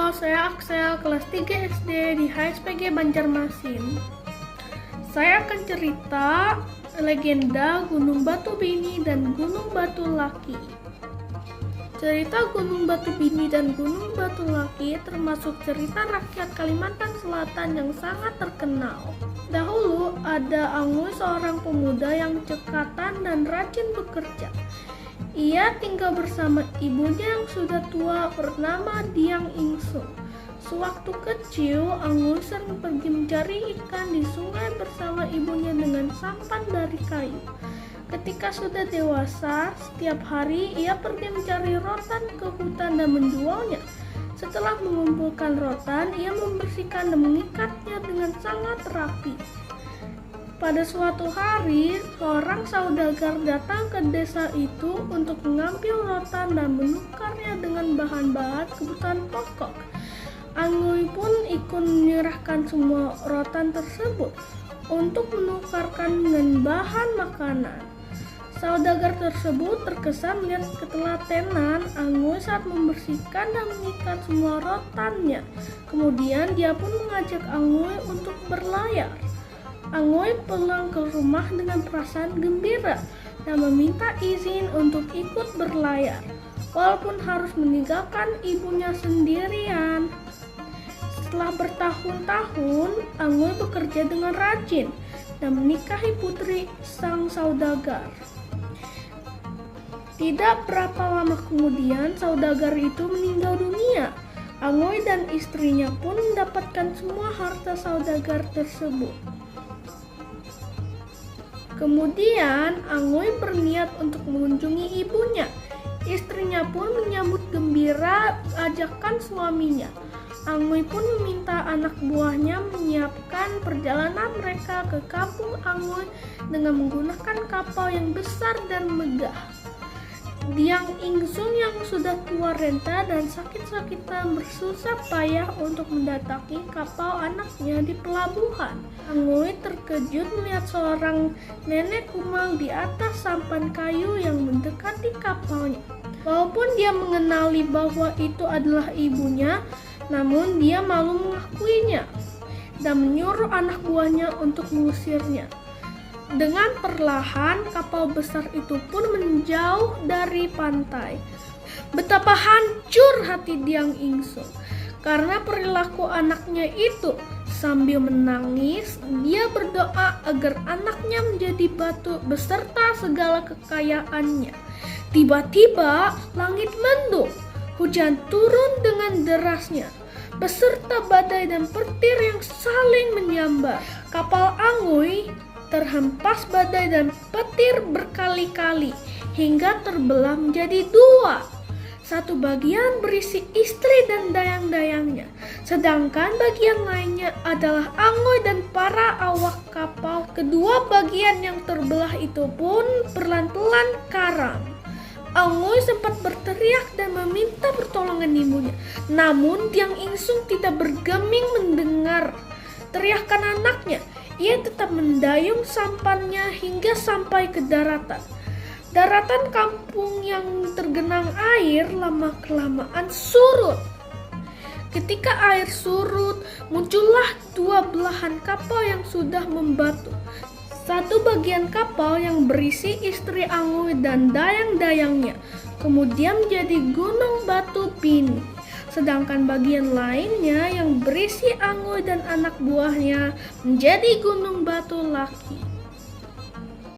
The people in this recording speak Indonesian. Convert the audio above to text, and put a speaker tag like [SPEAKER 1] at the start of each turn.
[SPEAKER 1] Halo, saya Axel, kelas 3 SD di HSPG Banjarmasin. Saya akan cerita legenda Gunung Batu Bini dan Gunung Batu Laki. Cerita Gunung Batu Bini dan Gunung Batu Laki termasuk cerita rakyat Kalimantan Selatan yang sangat terkenal. Dahulu ada Angui, seorang pemuda yang cekatan dan rajin bekerja. Ia tinggal bersama ibunya yang sudah tua bernama Diang Insung. Sewaktu kecil, Angui sering pergi mencari ikan di sungai bersama ibunya dengan sampan dari kayu. Ketika sudah dewasa, setiap hari ia pergi mencari rotan ke hutan dan menjualnya. Setelah mengumpulkan rotan, ia membersihkan dan mengikatnya dengan sangat rapi. Pada suatu hari, seorang saudagar datang ke desa itu untuk mengambil rotan dan menukarnya dengan bahan-bahan kebutuhan pokok. Angui pun ikut menyerahkan semua rotan tersebut untuk menukarkan dengan bahan makanan. Saudagar tersebut terkesan melihat ketelatenan Angui saat membersihkan dan mengikat semua rotannya. Kemudian dia pun mengajak Angui untuk berlayar. Angui pulang ke rumah dengan perasaan gembira dan meminta izin untuk ikut berlayar, walaupun harus meninggalkan ibunya sendirian. Setelah bertahun-tahun, Angui bekerja dengan rajin dan menikahi putri sang saudagar. Tidak berapa lama kemudian, saudagar itu meninggal dunia. Angui dan istrinya pun mendapatkan semua harta saudagar tersebut. Kemudian Angui berniat untuk mengunjungi ibunya. Istrinya pun menyambut gembira ajakan suaminya. Angui pun meminta anak buahnya menyiapkan perjalanan mereka ke kampung Angui dengan menggunakan kapal yang besar dan megah. Diang Insung yang sudah tua renta dan sakit-sakitan bersusah payah untuk mendatangi kapal anaknya di pelabuhan. Angui terkejut melihat seorang nenek kumal di atas sampan kayu yang mendekati kapalnya. Walaupun dia mengenali bahwa itu adalah ibunya, namun dia malu mengakuinya dan menyuruh anak buahnya untuk mengusirnya. Dengan perlahan, kapal besar itu pun menjauh dari pantai. Betapa hancur hati Diang Insung karena perilaku anaknya itu. Sambil menangis, dia berdoa agar anaknya menjadi batu beserta segala kekayaannya. Tiba-tiba, langit mendung. Hujan turun dengan derasnya, beserta badai dan petir yang saling menyambar. Kapal Angui terhempas badai dan petir berkali-kali hingga terbelah menjadi dua. Satu bagian berisi istri dan dayang-dayangnya, sedangkan bagian lainnya adalah Angui dan para awak kapal. Kedua bagian yang terbelah itu pun pelan-pelan karam. Angui sempat berteriak dan meminta pertolongan ibunya, namun Diang Insung tidak bergeming mendengar teriakan anaknya. Ia tetap mendayung sampannya hingga sampai ke daratan. Daratan kampung yang tergenang air lama-kelamaan surut. Ketika air surut, muncullah dua belahan kapal yang sudah membatu. Satu bagian kapal yang berisi istri Angui dan dayang-dayangnya, kemudian menjadi Gunung Batu Bini. Sedangkan bagian lainnya yang berisi Angui dan anak buahnya menjadi Gunung Batu Laki.